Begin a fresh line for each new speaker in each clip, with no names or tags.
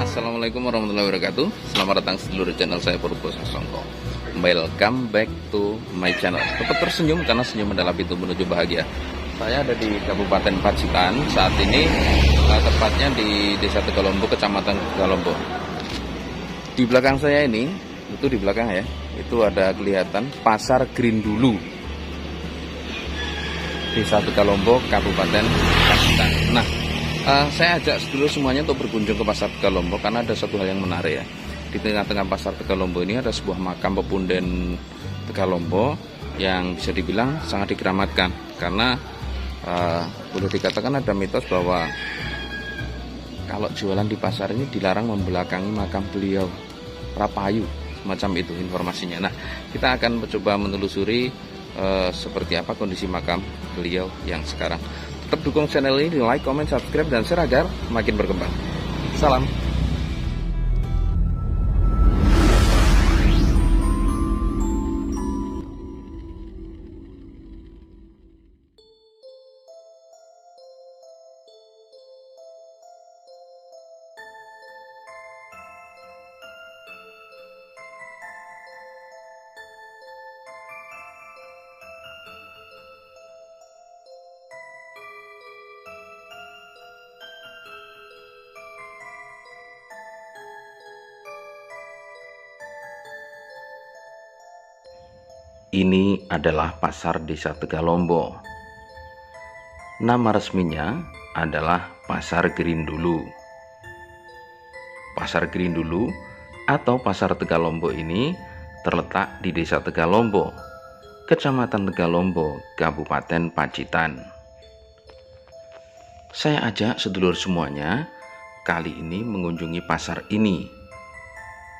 Assalamualaikum warahmatullahi wabarakatuh. Selamat datang seluruh channel saya Purbo Sasongko. Welcome back to my channel. Tetap tersenyum karena senyum adalah pintu menuju bahagia. Saya ada di Kabupaten Pacitan saat ini, tepatnya di Desa Tegalombo, Kecamatan Tegalombo. Di belakang saya ini, itu di belakang ya, itu ada kelihatan Pasar Grindulu, Desa Tegalombo, Kabupaten Pacitan. Nah, saya ajak dulu semuanya untuk berkunjung ke Pasar Tegalombo karena ada satu hal yang menarik ya. Di tengah-tengah Pasar Tegalombo ini ada sebuah makam pepunden Tegalombo yang bisa dibilang sangat dikeramatkan karena boleh dikatakan ada mitos bahwa kalau jualan di pasar ini dilarang membelakangi makam beliau, Rapayu, semacam itu informasinya. Nah, kita akan mencoba menelusuri seperti apa kondisi makam beliau yang sekarang. Tetap dukung channel ini di like, comment, subscribe, dan share agar makin berkembang. Salam. Ini adalah Pasar Desa Tegalombo. Nama resminya adalah Pasar Grindulu. Pasar Grindulu atau Pasar Tegalombo ini terletak di Desa Tegalombo, Kecamatan Tegalombo, Kabupaten Pacitan. Saya ajak sedulur semuanya kali ini mengunjungi pasar ini.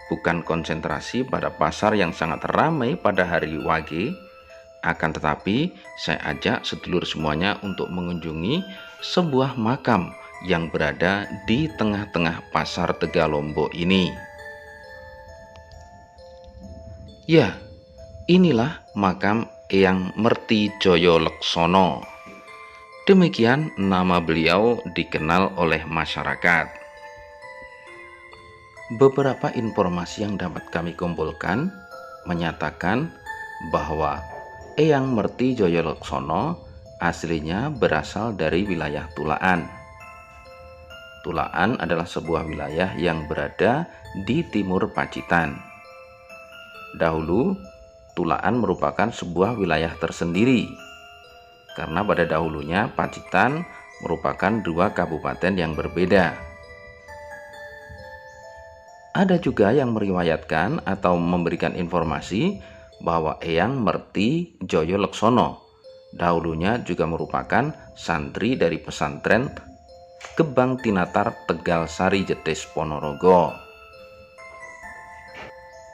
Bukan konsentrasi pada pasar yang sangat ramai pada hari Wage, akan tetapi saya ajak sedulur semuanya untuk mengunjungi sebuah makam yang berada di tengah-tengah Pasar Tegalombo ini. Ya, inilah makam Eyang Merti Joyo Leksono. Demikian nama beliau dikenal oleh masyarakat. Beberapa informasi yang dapat kami kumpulkan menyatakan bahwa Eyang Merti Joyo Leksono aslinya berasal dari wilayah Tulaan. Tulaan adalah sebuah wilayah yang berada di timur Pacitan. Dahulu, Tulaan merupakan sebuah wilayah tersendiri karena pada dahulunya Pacitan merupakan dua kabupaten yang berbeda. Ada juga yang meriwayatkan atau memberikan informasi bahwa Eyang Merti Joyo Leksono dahulunya juga merupakan santri dari pesantren Gebang Tinatar Tegal Sari Jetis Ponorogo.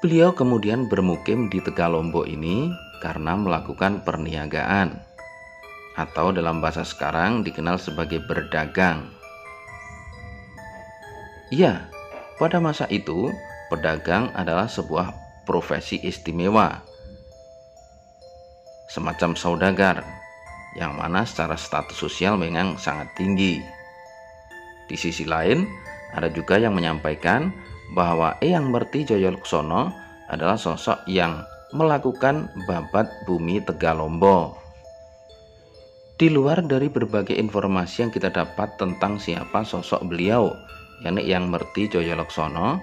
Beliau kemudian bermukim di Tegalombo ini karena melakukan perniagaan atau dalam bahasa sekarang dikenal sebagai berdagang. Ya, pada masa itu, pedagang adalah sebuah profesi istimewa, semacam saudagar, yang mana secara status sosial memang sangat tinggi. Di sisi lain, ada juga yang menyampaikan bahwa Eyang Merti Joyo Leksono adalah sosok yang melakukan babat bumi Tegalombo. Di luar dari berbagai informasi yang kita dapat tentang siapa sosok beliau, yakni Eyang Merti Joyo Leksono,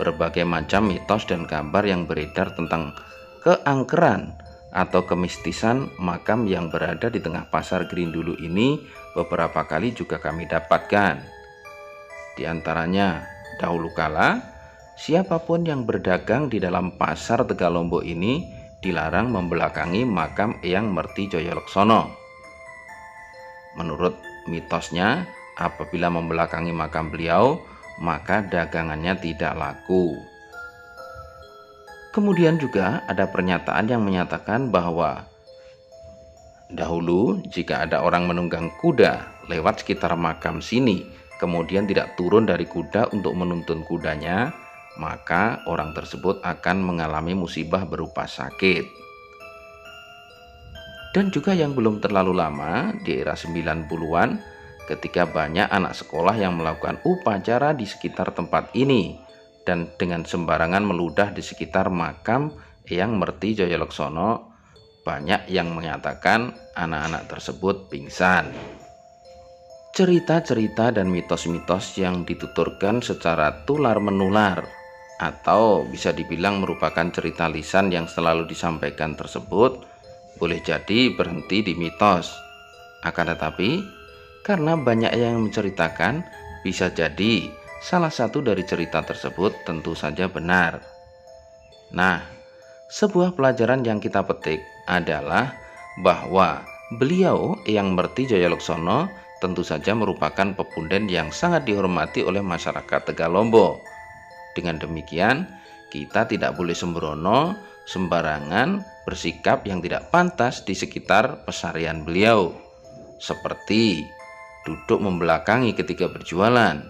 berbagai macam mitos dan kabar yang beredar tentang keangkeran atau kemistisan makam yang berada di tengah Pasar Grindulu ini beberapa kali juga kami dapatkan. Di antaranya, dahulu kala siapapun yang berdagang di dalam Pasar Tegalombo ini dilarang membelakangi makam Eyang Merti Joyo Leksono. Menurut mitosnya, apabila membelakangi makam beliau, maka dagangannya tidak laku. Kemudian juga ada pernyataan yang menyatakan bahwa dahulu jika ada orang menunggang kuda lewat sekitar makam sini, kemudian tidak turun dari kuda untuk menuntun kudanya, maka orang tersebut akan mengalami musibah berupa sakit. Dan juga yang belum terlalu lama, di era 90-an, ketika banyak anak sekolah yang melakukan upacara di sekitar tempat ini dan dengan sembarangan meludah di sekitar makam Eyang Merti Jayalaksono. Banyak yang mengatakan anak-anak tersebut pingsan. Cerita-cerita dan mitos-mitos yang dituturkan secara tular-menular atau bisa dibilang merupakan cerita lisan yang selalu disampaikan tersebut boleh jadi berhenti di mitos. Akan tetapi, karena banyak yang menceritakan, bisa jadi salah satu dari cerita tersebut tentu saja benar. Nah, sebuah pelajaran yang kita petik adalah bahwa beliau Eyang Merti Jayalaksono tentu saja merupakan pepunden yang sangat dihormati oleh masyarakat Tegalombo. Dengan demikian, kita tidak boleh sembrono, sembarangan bersikap yang tidak pantas di sekitar pesarian beliau, seperti duduk membelakangi ketika berjualan,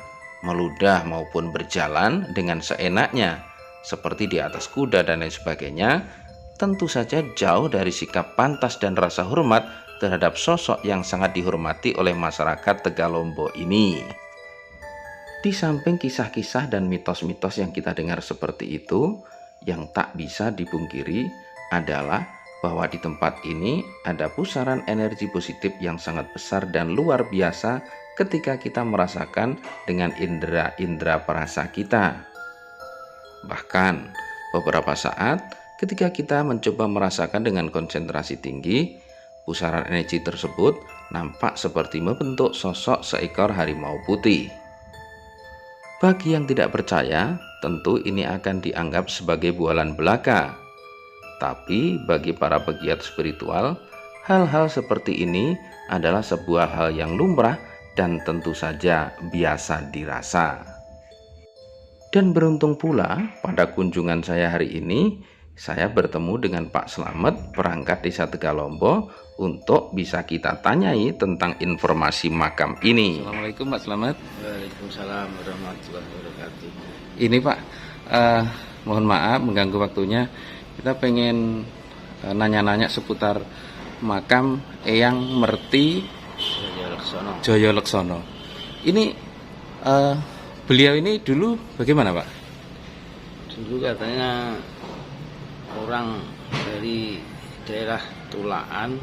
meludah maupun berjalan dengan seenaknya, seperti di atas kuda dan lain sebagainya. Tentu saja jauh dari sikap pantas dan rasa hormat terhadap sosok yang sangat dihormati oleh masyarakat Tegalombo ini. Di samping kisah-kisah dan mitos-mitos yang kita dengar seperti itu, yang tak bisa dipungkiri adalah bahwa di tempat ini ada pusaran energi positif yang sangat besar dan luar biasa ketika kita merasakan dengan indera-indera perasa kita. Bahkan beberapa saat ketika kita mencoba merasakan dengan konsentrasi tinggi, pusaran energi tersebut nampak seperti membentuk sosok seekor harimau putih. Bagi yang tidak percaya, tentu ini akan dianggap sebagai bualan belaka. Tapi bagi para pegiat spiritual, hal-hal seperti ini adalah sebuah hal yang lumrah dan tentu saja biasa dirasa. Dan beruntung pula pada kunjungan saya hari ini, saya bertemu dengan Pak Slamet, perangkat Desa Tegalombo, untuk bisa kita tanyai tentang informasi makam ini. Assalamualaikum Pak Slamet.
Waalaikumsalam warahmatullahi wabarakatuh.
Ini Pak, mohon maaf mengganggu waktunya. Kita pengen nanya-nanya seputar makam Eyang Merti Jayalaksono. Ini beliau ini dulu bagaimana Pak?
Dulu katanya orang dari daerah Tulaan.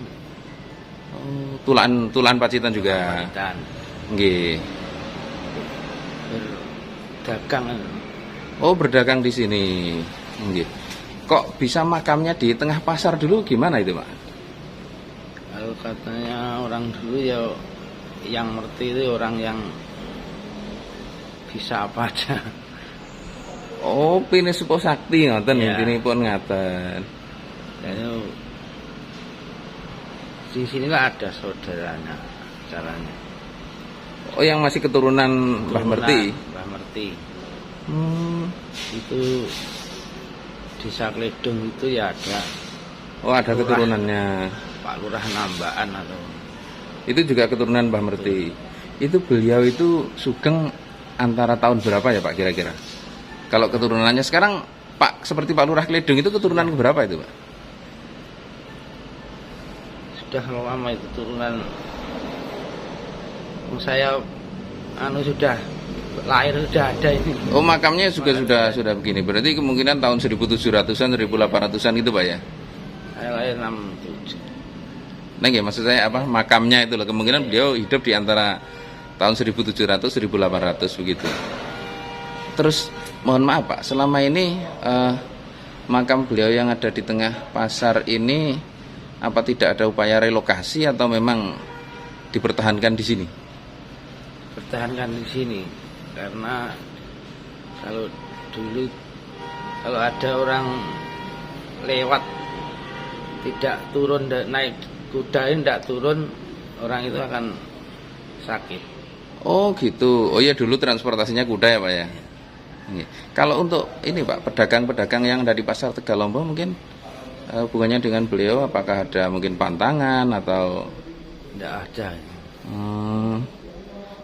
Tulaan Pacitan juga.
Pacitan.
Nggih.
Berdagang.
Oh, berdagang di sini. Nggih. Kok bisa makamnya di tengah pasar dulu, gimana itu, Pak?
Kalau katanya orang dulu ya yang ngerti itu orang yang bisa apa aja.
Oh, pine supo sakti ngoten,
Ya.
intine pun ngaten.
Jadi di sini lah ada saudaranya caranya.
Oh, yang masih keturunan Mbah Merti.
Mbah Merti.
Hmm.
Itu Desa Kledung itu ya ada.
Oh, ada
Lurah,
keturunannya.
Pak Lurah Nambaan atau
Itu juga keturunan Mbah Merti. Itu beliau itu sugeng antara tahun berapa ya, Pak, kira-kira? Kalau keturunannya sekarang Pak seperti Pak Lurah Kledung itu keturunan berapa itu, Pak?
sudah lama itu turunan. Saya sudah lahir sudah ada ini.
Oh, makamnya juga sudah begini. Berarti kemungkinan tahun 1700-an, 1800-an gitu, Pak ya?
Saya lahir 67.
Nah, ya, maksud saya apa? Makamnya itu loh. Kemungkinan beliau hidup di antara tahun 1700 1800 begitu. Terus mohon maaf Pak, selama ini makam beliau yang ada di tengah pasar ini apa tidak ada upaya relokasi atau memang dipertahankan di sini?
Pertahankan di sini karena kalau dulu kalau ada orang lewat tidak turun naik kuda ini tidak turun, orang itu akan sakit.
Oh gitu. Oh ya, dulu transportasinya kuda ya Pak ya. Ini. Kalau untuk ini Pak, pedagang-pedagang yang dari pasar Tegalombo mungkin hubungannya dengan beliau apakah ada mungkin pantangan atau?
Tidak ada.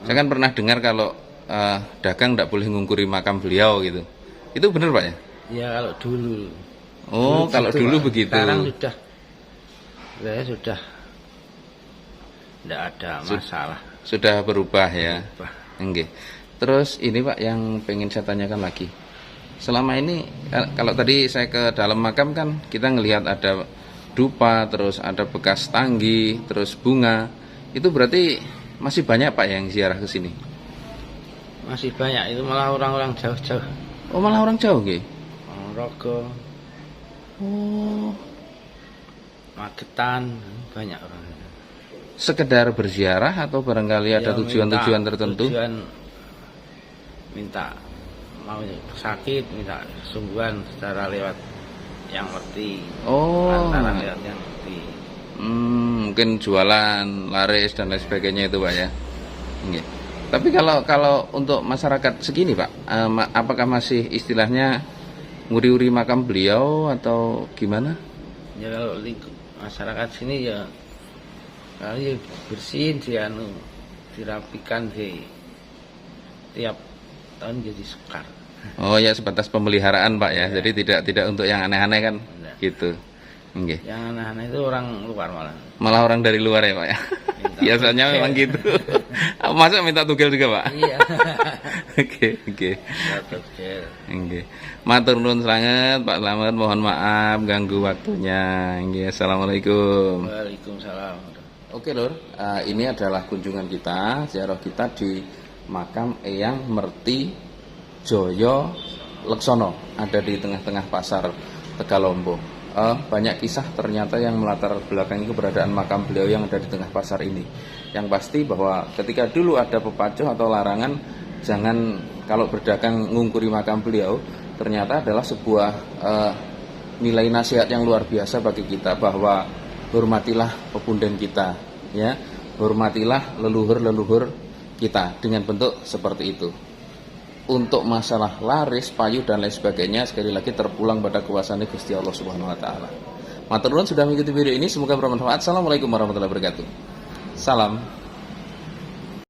Saya kan pernah dengar kalau dagang tidak boleh ngungkuri makam beliau gitu. Itu benar Pak ya?
Ya kalau dulu.
Oh, kalau
gitu,
dulu
Pak.
begitu.
Sekarang sudah tidak ada masalah.
sudah berubah ya.
Wah,
Nggih. Terus ini Pak yang pengen saya tanyakan lagi. Selama ini kalau tadi saya ke dalam makam kan kita ngelihat ada dupa, terus ada bekas tanggi, terus bunga. Itu berarti masih banyak Pak yang ziarah ke sini.
masih banyak itu, malah orang-orang jauh-jauh.
Oh, malah orang jauh nggih.
Rogo,
Oh,
Magetan, banyak orang.
sekedar berziarah atau barangkali ada
Ya,
tujuan-tujuan
minta
tertentu?
tujuan, minta mau sakit, minta sungguhan secara lewat yang ngerti,
Oh,
lantaran lewat yang ngerti.
mungkin jualan, laris dan lain sebagainya itu Pak ya. Nggih. Tapi kalau untuk masyarakat segini Pak, apakah masih istilahnya nguri-uri makam beliau atau gimana?
Ya kalau masyarakat sini ya kali bersihin sih, dirapikan sih, tiap tahun jadi sekar.
Oh ya, sebatas pemeliharaan Pak ya. Jadi tidak untuk yang aneh-aneh kan
Enggak.
gitu. Nggih.
Yang aneh-aneh itu orang luar malah.
Malah orang dari luar ya Pak ya.
Minta
Biasanya
tugel.
memang gitu. Masa minta tugel juga Pak?
Iya.
Oke.
Satu gel.
Nggih. Matur nuwun sanget Pak Slamet, mohon maaf ganggu waktunya. Nggih, assalamualaikum.
Waalaikumsalam.
Oke Lur, ini adalah kunjungan kita, ziarah kita di makam Eyang Merti Joyo Leksono, ada di tengah-tengah pasar Tegalombo. Banyak kisah ternyata yang melatar belakangi keberadaan makam beliau yang ada di tengah pasar ini. Yang pasti bahwa ketika dulu ada pepacuh atau larangan jangan kalau berdagang ngungkuri makam beliau, ternyata adalah sebuah nilai nasihat yang luar biasa bagi kita, bahwa hormatilah pepunden kita, ya, hormatilah leluhur-leluhur kita dengan bentuk seperti itu. Untuk masalah laris, payu dan lain sebagainya, sekali lagi terpulang pada kuasanya Gusti Allah Subhanahu wa taala. Matur nuwun sudah mengikuti video ini, semoga bermanfaat. Assalamualaikum warahmatullahi wabarakatuh. Salam.